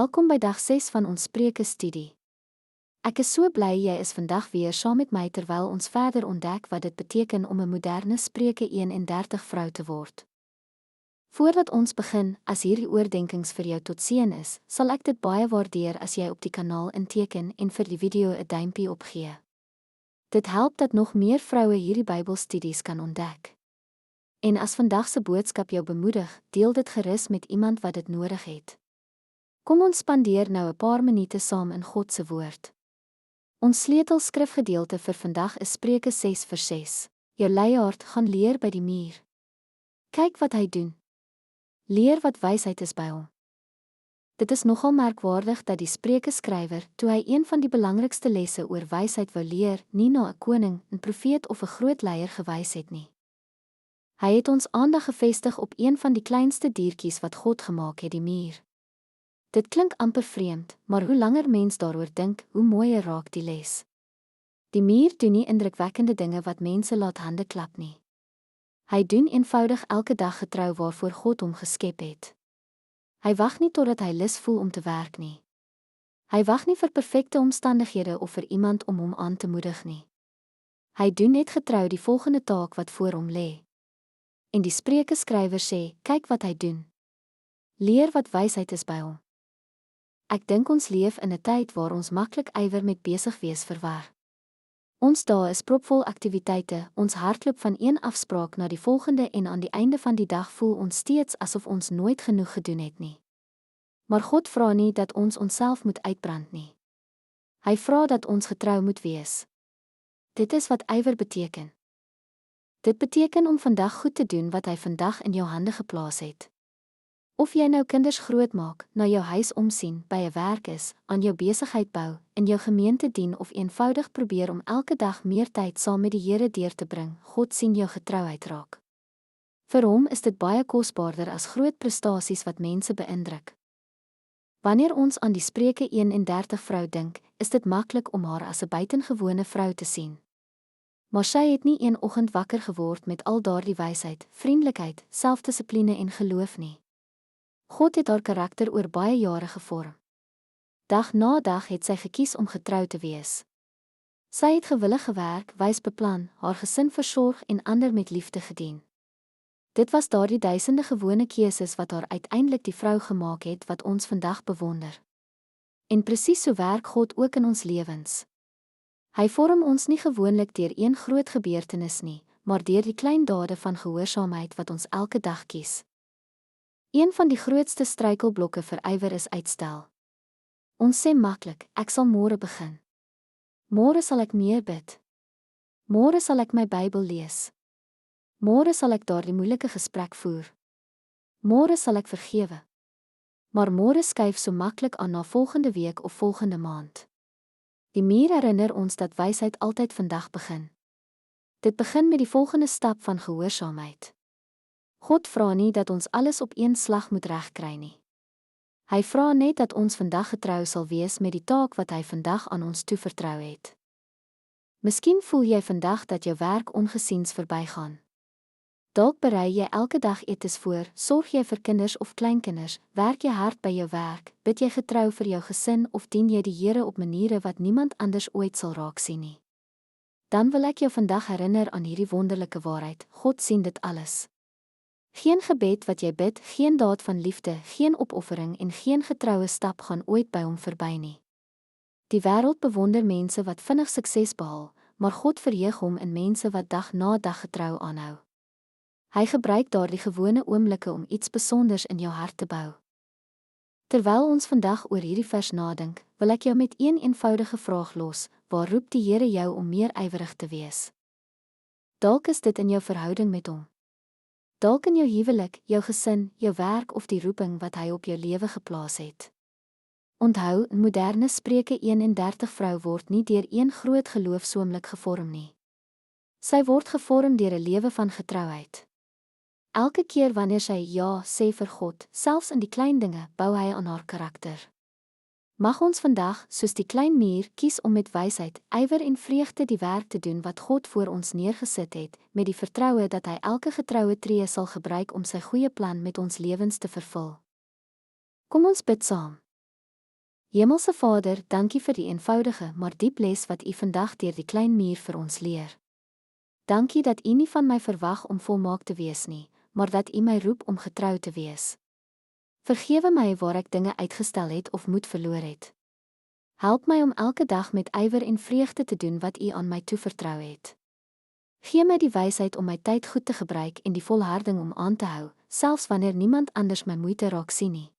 Welkom by dag 6 van ons Spreuke studie. Ek is so bly jy is vandag weer saam met my terwyl ons verder ontdek wat dit beteken om 'n moderne Spreuke 31 vrou te word. Voordat ons begin, as hierdie oordeenkings vir jou tot seën is, sal ek dit baie waardeer as jy op die kanaal inteken en vir die video 'n duimpie opgee. Dit help dat nog meer vroue hierdie Bybelstudies kan ontdek. En as vandag se boodskap jou bemoedig, deel dit gerus met iemand wat dit nodig het. Kom ons spandeer nou 'n paar minute saam in God se woord. Ons sleutelskrifgedeelte vir vandag is Spreuke 6:6. Jou leiaard gaan leer by die muur. Kyk wat hy doen. Leer wat wysheid is by hom. Dit is nogal merkwaardig dat die Spreuke skrywer, toe hy een van die belangrikste lesse oor wysheid wou leer, nie na 'n koning, 'n profeet of 'n groot leier gewys het nie. Hy het ons aandag gefestig op een van die kleinste diertjies wat God gemaak het, die muur. Dit klink amper vreemd, maar hoe langer mens daaroor dink, hoe mooier raak die les. Die muur doen nie indrukwekkende dinge wat mense laat hande klap nie. Hy doen eenvoudig elke dag getrou waarvoor God hom geskep het. Hy wag nie totdat hy lus voel om te werk nie. Hy wag nie vir perfekte omstandighede of vir iemand om hom aan te moedig nie. Hy doen net getrou die volgende taak wat voor hom lê. En die Spreuke skrywer sê, kyk wat hy doen. Leer wat wysheid is by hom. Ek dink ons leef in 'n tyd waar ons maklik ywer met besig wees verwar. Ons dae is propvol aktiwiteite, ons hardloop van een afspraak na die volgende en aan die einde van die dag voel ons steeds asof ons nooit genoeg gedoen het nie. Maar God vra nie dat ons onsself moet uitbrand nie. Hy vra dat ons getrou moet wees. Dit is wat ywer beteken. Dit beteken om vandag goed te doen wat hy vandag in jou hande geplaas het. Of jy nou kinders grootmaak, na jou huis omsien, by 'n werk is, aan jou besigheid bou, in jou gemeente dien of eenvoudig probeer om elke dag meer tyd saam met die Here deur te bring, God sien jou getrouheid raak. Vir hom is dit baie kosbaarder as groot prestasies wat mense beïndruk. Wanneer ons aan die Spreuke 31 vrou dink, is dit maklik om haar as 'n buitengewone vrou te sien. Maar sy het nie een oggend wakker geword met al daardie wysheid, vriendelikheid, selfdissipline en geloof nie. God het haar karakter oor baie jare gevorm. Dag na dag het sy gekies om getrou te wees. Sy het gewillig gewerk, wys beplan, haar gesin versorg en ander met liefde gedien. Dit was daardie duisende gewone keuses wat haar uiteindelik die vrou gemaak het wat ons vandag bewonder. En presies so werk God ook in ons lewens. Hy vorm ons nie gewoonlik deur een groot gebeurtenis nie, maar deur die klein dade van gehoorsaamheid wat ons elke dag kies. Een van die grootste struikelblokke vir ywer is uitstel. Ons sê maklik, ek sal môre begin. Môre sal ek meer bid. Môre sal ek my Bybel lees. Môre sal ek daardie moeilike gesprek voer. Môre sal ek vergewe. Maar môre skuif so maklik aan na volgende week of volgende maand. Die muur herinner ons dat wysheid altyd vandag begin. Dit begin met die volgende stap van gehoorsaamheid. God vra nie dat ons alles op een slag moet regkry nie. Hy vra net dat ons vandag getrou sal wees met die taak wat hy vandag aan ons toevertrou het. Miskien voel jy vandag dat jou werk ongesiens verbygaan. Dalk berei jy elke dag etes voor, sorg jy vir kinders of kleinkinders, werk jy hard by jou werk, bid jy getrou vir jou gesin of dien jy die Here op maniere wat niemand anders ooit sal raak sien nie. Dan wil ek jou vandag herinner aan hierdie wonderlike waarheid, God sien dit alles. Geen gebed wat jy bid, geen daad van liefde, geen opoffering en geen getroue stap gaan ooit by hom verby nie. Die wêreld bewonder mense wat vinnig sukses behaal, maar God verheug hom in mense wat dag na dag getrou aanhou. Hy gebruik daardie gewone oomblikke om iets besonders in jou hart te bou. Terwyl ons vandag oor hierdie vers nadink, wil ek jou met een eenvoudige vraag los, waar roep die Here jou om meer ywerig te wees? Dalk is dit in jou verhouding met hom. Dalk in jou huwelik, jou gesin, jou werk of die roeping wat hy op jou lewe geplaas het. Onthou, 'n moderne Spreuke 31 vrou word nie deur een groot geloofsoomlik gevorm nie. Sy word gevorm deur 'n lewe van getrouheid. Elke keer wanneer sy ja sê vir God, selfs in die klein dinge, bou hy aan haar karakter. Mag ons vandag, soos die klein muur, kies om met wysheid, ywer en vreugde die werk te doen wat God voor ons neergesit het, met die vertroue dat hy elke getroue tree sal gebruik om sy goeie plan met ons lewens te vervul. Kom ons bid saam. Hemelse Vader, dankie vir die eenvoudige, maar diep les wat U vandag deur die klein muur vir ons leer. Dankie dat U nie van my verwag om volmaak te wees nie, maar dat U my roep om getrou te wees. Vergewe my waar ek dinge uitgestel het of moed verloor het. Help my om elke dag met ywer en vreugde te doen wat U aan my toevertrou het. Gee my die wysheid om my tyd goed te gebruik en die volharding om aan te hou, selfs wanneer niemand anders my moeite raak sien nie.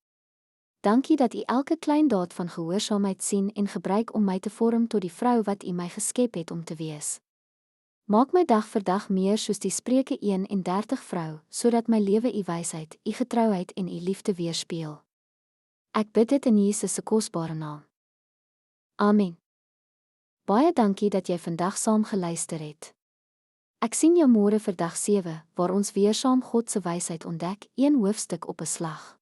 Dankie dat U elke klein daad van gehoorsaamheid sien en gebruik om my te vorm tot die vrou wat U my geskep het om te wees. Maak my dag vir dag meer soos die Spreuke 31 vrou, sodat my lewe U wysheid, U getrouheid en U liefde weerspieël. Ek bid dit in Jesus se kosbare naam. Amen. Baie dankie dat jy vandag saam geluister het. Ek sien jou môre vir dag 7, waar ons weer saam God se wysheid ontdek, een hoofstuk op 'n slag.